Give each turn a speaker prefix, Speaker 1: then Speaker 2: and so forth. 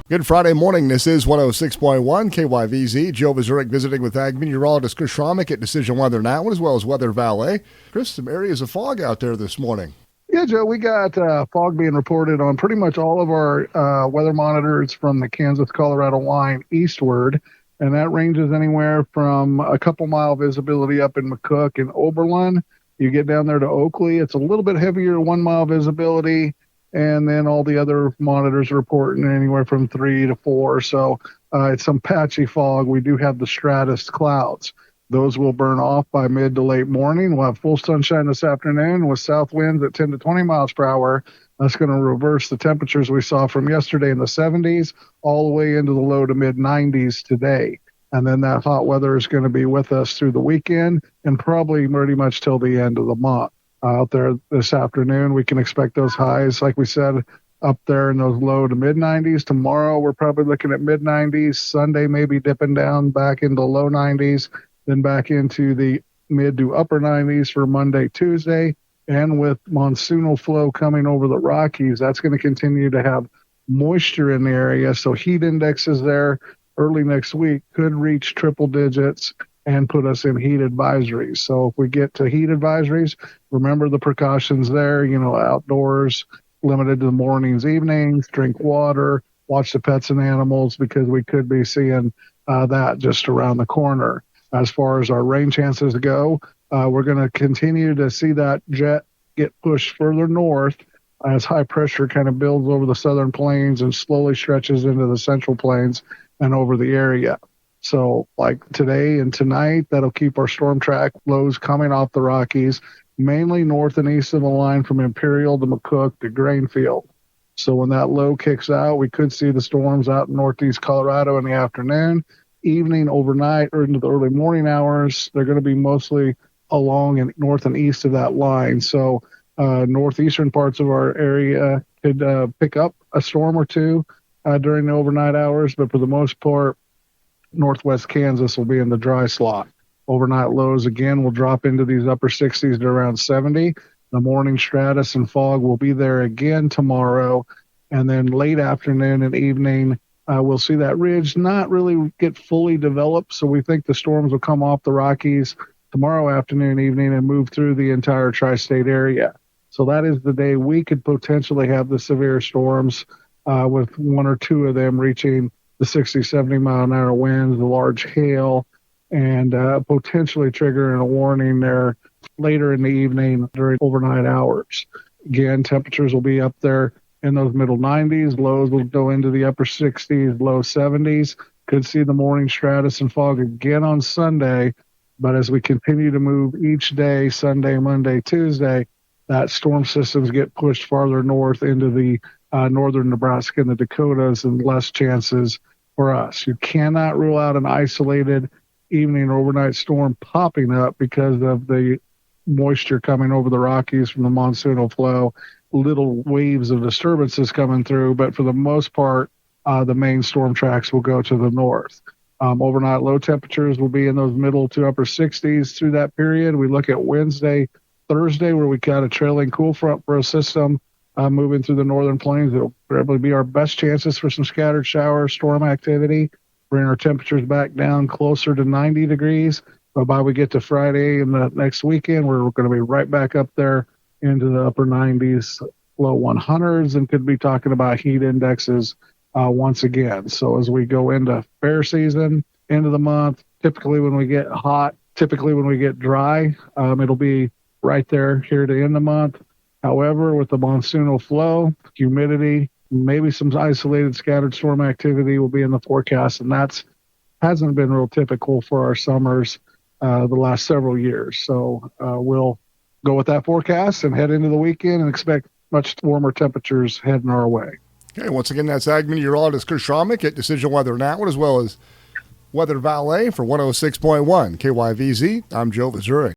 Speaker 1: Good Friday morning. This is 106.1 KYVZ. Joe Vazurek visiting with ag meteorologist Chris Schromick at Decision Weather Now, as well as WeatherValet. Chris, some areas of fog out there this morning.
Speaker 2: Yeah, Joe, we got fog being reported on pretty much all of our weather monitors from the Kansas-Colorado line eastward, and that ranges anywhere from a couple mile visibility up in McCook and Oberlin. You get down there to Oakley, it's a little bit heavier, 1 mile visibility, and then all the other monitors are reporting anywhere from 3 to 4. So it's some patchy fog. We do have the stratus clouds. Those will burn off by mid to late morning. We'll have full sunshine this afternoon with south winds at 10 to 20 miles per hour. That's going to reverse the temperatures we saw from yesterday in the 70s all the way into the low to mid 90s today. And then that hot weather is going to be with us through the weekend and probably pretty much till the end of the month. Out there this afternoon, we can expect those highs, like we said, up there in those low to mid 90s. Tomorrow, we're probably looking at mid 90s. Sunday, maybe dipping down back into low 90s, then back into the mid to upper 90s for Monday, Tuesday. And with monsoonal flow coming over the Rockies, that's going to continue to have moisture in the area. So heat indexes there early next week could reach triple digits and put us in heat advisories. So if we get to heat advisories, remember the precautions there, outdoors, limited to the mornings, evenings, drink water, watch the pets and animals, because we could be seeing that just around the corner. As far as our rain chances go, we're going to continue to see that jet get pushed further north as high pressure kind of builds over the southern plains and slowly stretches into the central plains and over the area. So like today and tonight, that'll keep our storm track lows coming off the Rockies, mainly north and east of the line from Imperial to McCook to Grainfield. So when that low kicks out, we could see the storms out in northeast Colorado in the afternoon, evening, overnight, or into the early morning hours. They're going to be mostly along and north and east of that line. So northeastern parts of our area could pick up a storm or two during the overnight hours, but for the most part, northwest Kansas will be in the dry slot. Overnight lows, again, will drop into these upper 60s to around 70. The morning stratus and fog will be there again tomorrow. And then late afternoon and evening, we'll see that ridge not really get fully developed. So we think the storms will come off the Rockies tomorrow afternoon, evening, and move through the entire tri-state area. So that is the day we could potentially have the severe storms, with one or two of them reaching the 60, 70 mile an hour winds, the large hail, and potentially triggering a warning there later in the evening during overnight hours. Again, temperatures will be up there in those middle 90s. Lows will go into the upper 60s, low 70s. Could see the morning stratus and fog again on Sunday. But as we continue to move each day, Sunday, Monday, Tuesday, that storm systems get pushed farther north into the northern Nebraska and the Dakotas, and less chances for us. You cannot rule out an isolated evening or overnight storm popping up because of the moisture coming over the Rockies from the monsoonal flow, little waves of disturbances coming through, but for the most part, the main storm tracks will go to the north. Overnight low temperatures will be in those middle to upper 60s through that period. We look at Wednesday, Thursday, where we got a trailing cool front for a system moving through the northern plains. It'll probably be our best chances for some scattered shower storm activity, bring our temperatures back down closer to 90 degrees. But by we get to Friday and the next weekend, we're going to be right back up there into the upper 90s, low 100s, and could be talking about heat indexes once again. So as we go into fair season, end of the month, typically when we get hot, typically when we get dry, it'll be right there here to end the month. However, with the monsoonal flow, humidity, maybe some isolated scattered storm activity will be in the forecast, and that's hasn't been real typical for our summers the last several years. So we'll go with that forecast and head into the weekend and expect much warmer temperatures heading our way.
Speaker 1: Okay, once again, that's ag meteorologist Chris Schromick at Decision Weather Now, as well as WeatherValet for 106.1 KYVZ. I'm Joe Vazurek.